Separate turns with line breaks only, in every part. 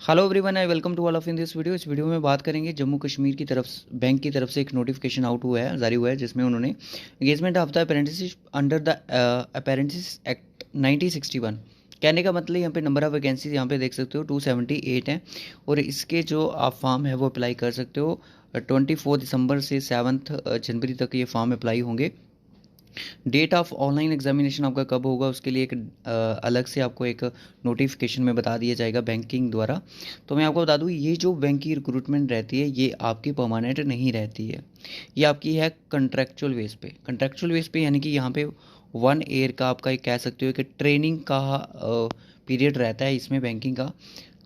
Hello everyone, I welcome to all of in this video. इस video में बात करेंगे जम्मू कश्मीर की तरफ बैंक की तरफ से एक नोटिफिकेशन आउट हुआ है, जारी हुआ है, जिसमें उन्होंने engagement of the apprentice under the apprentice act 1961। कहने का मतलब यहाँ पे नंबर ऑफ वैकेंसीज यहाँ पे देख सकते हो 278 हैं। और इसके जो आप फॉर्म है वो अप्लाई कर सकते हो। 24 दिसंबर से 7 जनवरी तक ये फॉर्म अप्लाई होंगे। डेट ऑफ ऑनलाइन एग्जामिनेशन आपका कब होगा उसके लिए एक अलग से आपको एक नोटिफिकेशन में बता दिया जाएगा बैंकिंग द्वारा। तो मैं आपको बता दूं, ये जो बैंक की रिक्रूटमेंट रहती है ये आपकी परमानेंट नहीं रहती है। ये आपकी है कंट्रेक्चुअल बेस पे। कंट्रेक्चुअल बेस पे यानी कि यहाँ पे 1 ईयर का आपका एक कह सकते हो कि ट्रेनिंग का पीरियड रहता है इसमें बैंकिंग का।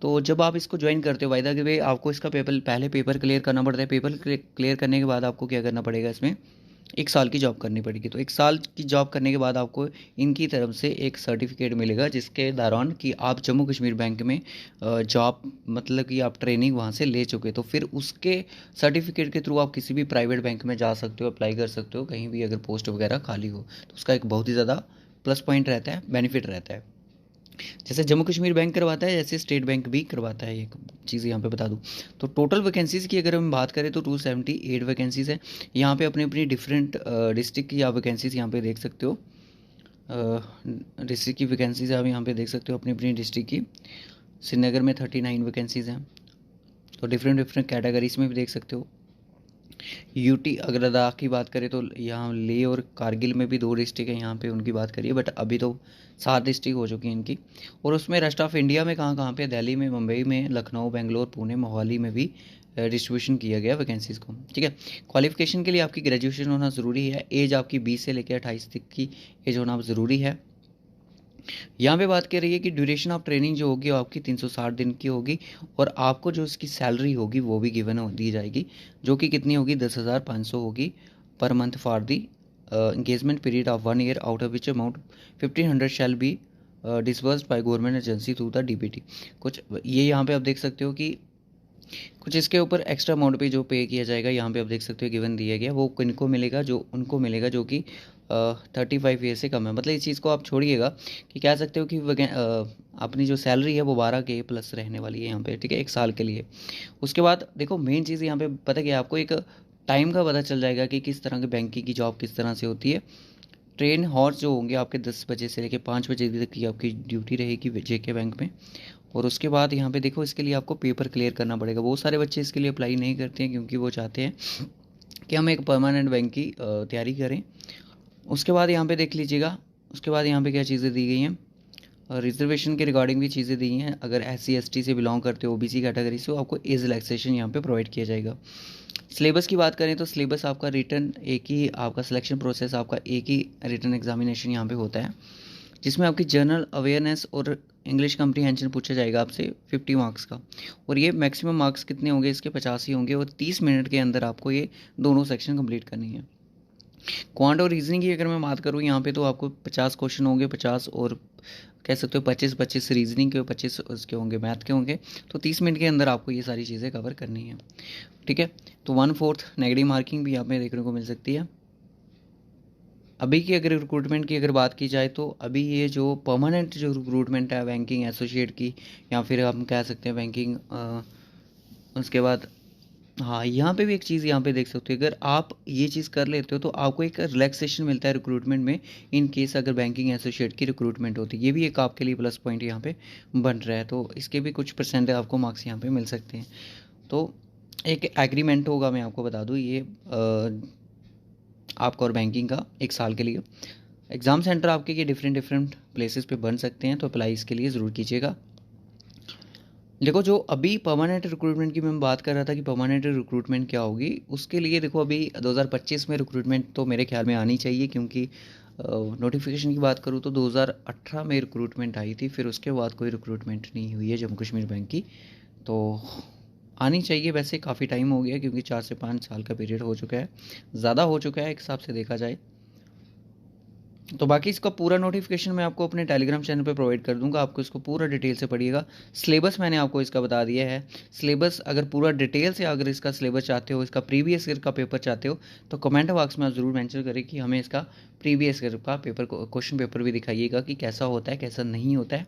तो जब आप इसको ज्वाइन करते हो, वायदा के वे आपको इसका पेपर क्लियर करना पड़ता है। पेपर क्लियर करने के बाद आपको क्या करना पड़ेगा, इसमें 1 साल की जॉब करनी पड़ेगी। तो 1 साल की जॉब करने के बाद आपको इनकी तरफ से एक सर्टिफिकेट मिलेगा, जिसके दौरान कि आप जम्मू कश्मीर बैंक में जॉब मतलब कि आप ट्रेनिंग वहाँ से ले चुके। तो फिर उसके सर्टिफिकेट के थ्रू आप किसी भी प्राइवेट बैंक में जा सकते हो, अप्लाई कर सकते हो, कहीं भी अगर पोस्ट वगैरह खाली हो तो उसका एक बहुत ही ज़्यादा प्लस पॉइंट रहता है, बेनिफिट रहता है। जैसे जम्मू कश्मीर बैंक करवाता है, जैसे स्टेट बैंक भी करवाता है। एक चीज़ यहाँ पे बता दूँ, तो टोटल वैकेंसीज़ की अगर हम बात करें तो 278 वैकेंसीज़ हैं। यहाँ पे अपनी अपनी डिफरेंट डिस्ट्रिक्ट की आप वैकेंसीज़ यहाँ पे देख सकते हो। डिस्ट्रिक्ट की वैकेंसीज़ आप यहाँ पे देख सकते हो अपनी अपनी डिस्ट्रिक्ट की। श्रीनगर में 39 वैकेंसीज़ हैं। तो डिफरेंट डिफरेंट कैटेगरीज में भी देख सकते हो। यूटी अगर लद्दाख की बात करें तो यहाँ लेह और कारगिल में भी 2 डिस्ट्रिक्ट है, यहाँ पे उनकी बात करिए, बट अभी तो 7 डिस्ट्रिक्ट हो चुकी हैं इनकी। और उसमें रेस्ट ऑफ इंडिया में कहाँ कहाँ पे, दिल्ली में, मुंबई में, लखनऊ, बेंगलोर, पुणे, मोहाली में भी डिस्ट्रीब्यूशन किया गया वैकेंसीज़ को। ठीक है। क्वालिफिकेशन के लिए आपकी ग्रेजुएशन होना ज़रूरी है। एज आपकी 20 से लेकर 28 तक की एज होना ज़रूरी है। यहाँ पे बात कर रही है कि ड्यूरेशन ऑफ ट्रेनिंग जो होगी वो आपकी 360 दिन की होगी। और आपको जो इसकी सैलरी होगी वो भी गिवन दी जाएगी, जो कि कितनी होगी, 10,500 होगी per month for the engagement period of 1 year, out of which amount 1500 shall be disbursed by government agency through the DBT. कुछ ये यहाँ पे आप देख सकते हो कि कुछ इसके ऊपर एक्स्ट्रा अमाउंट पे जो पे किया जाएगा, यहाँ पे आप देख सकते हो गिवन दिया गया, वो किनको मिलेगा, जो उनको मिलेगा जो कि 35 ईयर से कम है। मतलब इस चीज़ को आप छोड़िएगा कि कह सकते हो कि अपनी जो सैलरी है वो 12K प्लस रहने वाली है यहाँ पे। ठीक है, 1 साल के लिए। उसके बाद देखो मेन चीज़ यहाँ पे पता क्या है, आपको एक टाइम का पता चल जाएगा कि किस तरह की बैंकिंग की जॉब किस तरह से होती है। ट्रेन हॉर्स जो होंगे आपके 10 बजे से लेकर 5 बजे तक की आपकी ड्यूटी रहेगी जेके बैंक में। और उसके बाद यहाँ पे देखो, इसके लिए आपको पेपर क्लियर करना पड़ेगा। बहुत सारे बच्चे इसके लिए अप्लाई नहीं करते हैं क्योंकि वो चाहते हैं कि हम एक परमानेंट बैंक की तैयारी करें। उसके बाद यहाँ पे देख लीजिएगा, उसके बाद यहाँ पे क्या चीज़ें दी गई हैं, रिजर्वेशन के रिगार्डिंग भी चीज़ें दी हैं। अगर SC ST से बिलोंग करते हो, OBC कैटेगरी से, आपको एज रिलैक्सेशन यहाँ पे प्रोवाइड किया जाएगा। सिलेबस की बात करें तो सिलेबस आपका रिटर्न एक ही, आपका सिलेक्शन प्रोसेस आपका एक ही रिटर्न एग्जामिनेशन यहाँ पे होता है, जिसमें आपकी जनरल अवेयरनेस और इंग्लिश कम्प्रीहेंशन पूछा जाएगा आपसे 50 मार्क्स का। और ये मैक्सिमम मार्क्स कितने होंगे इसके, 50 ही होंगे। और 30 मिनट के अंदर आपको ये दोनों सेक्शन कंप्लीट करनी है। क्वांट और रीजनिंग की अगर मैं बात करूँ यहाँ पे, तो आपको 50 क्वेश्चन होंगे, 50 और कह सकते हो 25 रीजनिंग के, 25 उसके होंगे मैथ के होंगे। तो 30 मिनट के अंदर आपको ये सारी चीज़ें कवर करनी है। ठीक है। तो 1/4 नेगेटिव मार्किंग भी यहाँ पे देखने को मिल सकती है। अभी की अगर रिक्रूटमेंट की अगर बात की जाए तो अभी ये जो परमानेंट जो रिक्रूटमेंट है बैंकिंग एसोसिएट की, या फिर हम कह सकते हैं बैंकिंग, उसके बाद हाँ, यहाँ पे भी एक चीज़ यहाँ पे देख सकते हो, अगर आप ये चीज़ कर लेते हो तो आपको एक रिलैक्सेशन मिलता है रिक्रूटमेंट में, इन केस अगर बैंकिंग एसोसिएट की रिक्रूटमेंट होती है। ये भी एक आपके लिए प्लस पॉइंट यहाँ पे बन रहा है। तो इसके भी कुछ परसेंट आपको मार्क्स यहाँ पे मिल सकते हैं। तो एक एग्रीमेंट होगा, मैं आपको बता दूँ, ये आपका और बैंकिंग का 1 साल के लिए। एग्ज़ाम सेंटर आपके ये डिफरेंट डिफरेंट प्लेसेस पे बन सकते हैं, तो अप्लाई इसके लिए ज़रूर कीजिएगा। देखो, जो अभी परमानेंट रिक्रूटमेंट की मैं बात कर रहा था कि परमानेंट रिक्रूटमेंट क्या होगी, उसके लिए देखो अभी 2025 में रिक्रूटमेंट तो मेरे ख्याल में आनी चाहिए, क्योंकि नोटिफिकेशन की बात करूँ तो 2018 में रिक्रूटमेंट आई थी, फिर उसके बाद कोई रिक्रूटमेंट नहीं हुई है जम्मू कश्मीर बैंक की। तो आनी चाहिए। वैसे काफ़ी टाइम हो गया, क्योंकि 4 से 5 साल का पीरियड हो चुका है, ज़्यादा हो चुका है एक हिसाब से देखा जाए। तो बाकी इसका पूरा नोटिफिकेशन मैं आपको अपने टेलीग्राम चैनल पे प्रोवाइड कर दूंगा, आपको इसको पूरा डिटेल से पढ़िएगा। सिलेबस मैंने आपको इसका बता दिया है। सिलेबस अगर पूरा डिटेल से अगर इसका सिलेबस चाहते हो, इसका प्रीवियस ईयर का पेपर चाहते हो, तो कमेंट बॉक्स में आप ज़रूर मेंशन करें कि हमें इसका प्रीवियस ईयर का पेपर क्वेश्चन पेपर भी दिखाइएगा कि कैसा होता है कैसा नहीं होता है।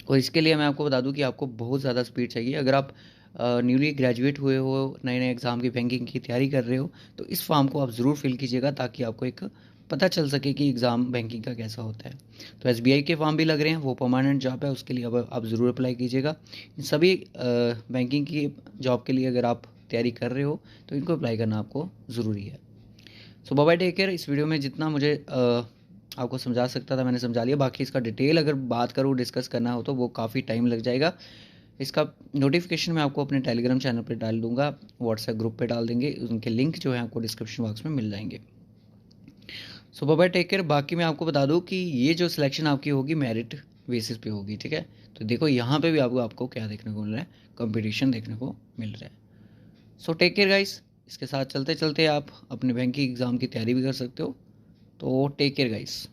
और इसके लिए मैं आपको बता दूं कि आपको बहुत ज़्यादा स्पीड चाहिए। अगर आप न्यूली ग्रेजुएट हुए हो, नए नए एग्ज़ाम की बैंकिंग की तैयारी कर रहे हो, तो इस फॉर्म को आप ज़रूर फिल कीजिएगा ताकि आपको एक पता चल सके कि एग्ज़ाम बैंकिंग का कैसा होता है। तो एसबीआई के फॉर्म भी लग रहे हैं, वो परमानेंट जॉब है, उसके लिए अब आप ज़रूर अप्लाई कीजिएगा। इन सभी बैंकिंग की जॉब के लिए अगर आप तैयारी कर रहे हो तो इनको अप्लाई करना आपको ज़रूरी है। सो बाय बाय, टेक केयर। इस वीडियो में जितना मुझे आपको समझा सकता था मैंने समझा लिया। बाकी इसका डिटेल अगर बात करूँ, डिस्कस करना हो तो वो काफ़ी टाइम लग जाएगा। इसका नोटिफिकेशन मैं आपको अपने टेलीग्राम चैनल पे डाल दूंगा, व्हाट्सएप ग्रुप पे डाल देंगे, उनके लिंक जो है आपको डिस्क्रिप्शन बॉक्स में मिल जाएंगे। सो बाय बाय, टेक केयर। बाकी मैं आपको बता दूं कि ये जो सिलेक्शन आपकी होगी मेरिट बेसिस पे होगी, ठीक है। तो देखो यहाँ पे भी आपको क्या देखने को मिल रहा है, कंपटीशन देखने को मिल रहा है। So take care guys. इसके साथ चलते चलते आप अपने बैंक की एग्ज़ाम की तैयारी भी कर सकते हो। तो टेक केयर गाइस।